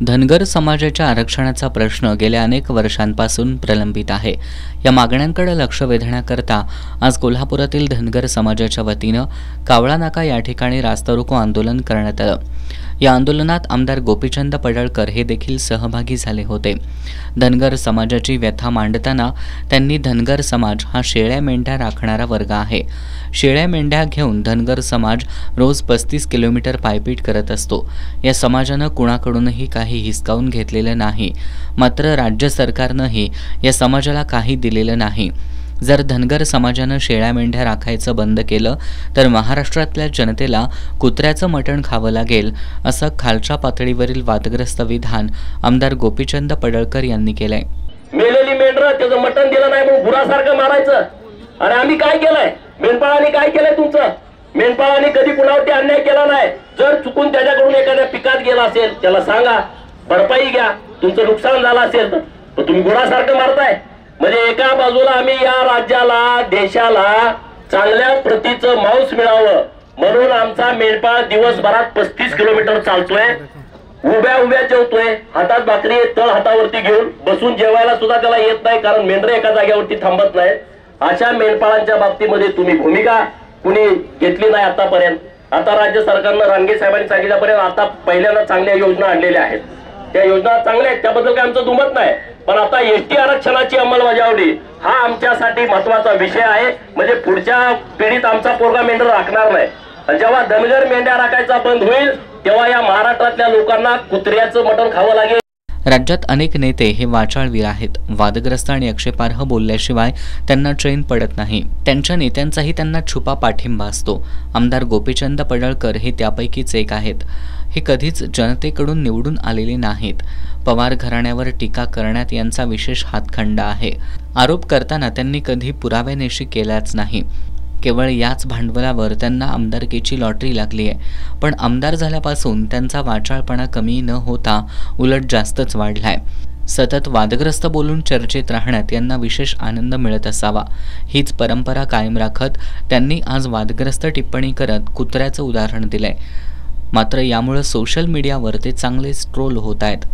धनगर समाजाच्या आरक्षणाचा प्रश्न गेल्या अनेक वर्षांपासून प्रलंबित आहे। या मागण्यांकडे लक्ष वेधण्याकरता आज कोल्हापुरातील धनगर समाजाच्या वतीनं कावळा नाका या ठिकाणी रास्तारोको आंदोलन करण्यात आलं। या आंदोलनात आमदार गोपीचंद पडळकर हे देखील सहभागी झाले होते। धनगर समाजाची व्यथा मांडताना त्यांनी धनगर समाज हा शेळ्या मेंढ्या राखणारा वर्ग आहे। शेळ्या मेंढ्या घेऊन धनगर समाज रोज 35 किलोमीटर पायपीट करत असतो। या समाजानं कुणाकडूनही काही हिसकावून घेतलेलं नाही, मात्र राज्य सरकारनंही या समाजाला काही दिलेलं नाही। जर धनगर समाजानं शेळ्या मेंढ्या राखायचं बंद केलं तर महाराष्ट्रातल्या जनतेला कुत्र्याचं मटण खावं लागेल, असं खालच्या पातळीवरील वादग्रस्त विधान आमदार गोपीचंद पडळकर यांनी केलंय। मेलेली मेंढरं त्याचं मटण दिलं नाही म्हणून गुरासारखं मारायचं। आणि आम्ही काय केलंय? मेंढपाळांनी काय केलंय? तुमचं मेंढपाळांनी कधी कुणावरती अन्याय केला नाही। जर चुकून त्याच्याकडून एखाद्या पिकात गेला असेल त्याला सांगा, भरपाई घ्या। तुमचं नुकसान झालं असेल तर तुम्ही गुरासारखं मारताय। म्हणजे एका बाजूला आम्ही या राज्याला देशाला चांगल्या प्रतीचं मांस मिळावं म्हणून आमचा मेंढपाळ दिवसभरात 35 किलोमीटर चालतोय, उभ्या उभ्या जेवतोय, हातात भाकरी तळ हातावरती घेऊन बसून जेवायला सुद्धा त्याला येत नाही, कारण मेंढरे एका जागेवरती थांबत नाही। अशा मेंढपाळांच्या बाबतीमध्ये तुम्ही भूमिका कुणी घेतली नाही आतापर्यंत। आता राज्य सरकारनं रानगे साहेबांनी सांगितल्यापर्यंत आता पहिल्यांदा चांगल्या योजना आणलेल्या आहेत। त्या योजना चांगल्या आहेत, त्याबद्दल काय आमचं दुमत नाही, पण आता एसटी आरक्षणाची अंमलबजावणी हा आमच्यासाठी महत्वाचा विषय आहे। म्हणजे पुढच्या पिढीत आमचा पोरगा मेंढर राखणार नाही। आणि जेव्हा धनगर मेंढ्या राखायचा बंद होईल तेव्हा या महाराष्ट्रातल्या लोकांना कुत्र्याचं मटण खावं लागेल। राज्यात अनेक नेते हे वाचाळवीर आहेत। वादग्रस्त आणि आक्षेपार्ह बोलल्याशिवाय त्यांना चैन पडत नाही। त्यांच्या नेत्यांचाही त्यांना छुपा पाठिंबा असतो। आमदार गोपीचंद पडळकर हे त्यापैकीच एक आहेत। हे कधीच जनतेकडून निवडून आलेले नाहीत। पवार घराण्यावर टीका करण्यात यांचा विशेष हातखंडा आहे। आरोप करताना त्यांनी कधी पुराव्यानिशी केलाच नाही। केवळ याच भांडवलावर त्यांना आमदारकीची लॉटरी लागली आहे। पण आमदार झाल्यापासून त्यांचा वाचाळपणा कमी न होता उलट जास्तच वाढलाय। सतत वादग्रस्त बोलून चर्चेत राहण्यात यांना विशेष आनंद मिळत असावा। हीच परंपरा कायम राखत त्यांनी आज वादग्रस्त टिप्पणी करत कुत्र्याचं उदाहरण दिलंय। मात्र यामुळे सोशल मीडियावर ते चांगलेच ट्रोल होत आहेत।